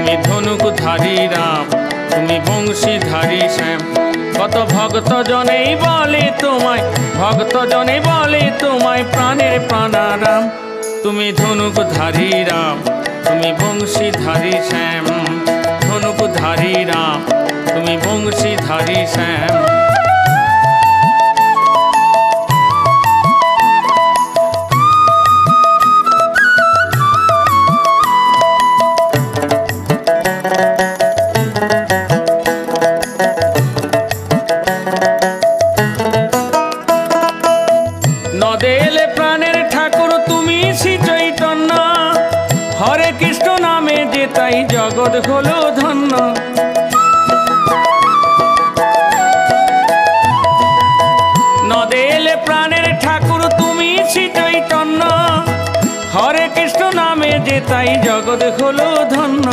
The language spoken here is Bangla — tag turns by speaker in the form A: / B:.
A: তুমি ধনুকধারী রাম, তুমি বংশীধারী শ্যাম। কত ভক্ত জনেই বলে তোমায়, ভক্ত জনে বলে তোমায় প্রাণের প্রাণারাম। তুমি ধনুকধারী রাম, তুমি বংশীধারী শ্যাম। ধনুকধারী রাম, তুমি বংশীধারী শ্যাম। নদেলে প্রাণের ঠাকুর তুমি শ্রী চৈতন্য, হরে কৃষ্ণ নামে যে তাই জগৎ হলো ধন্য। নদেলে প্রাণের ঠাকুর তুমি শ্রী চৈতন্য, হরে কৃষ্ণ নামে যে তাই জগৎ হলো ধন্য।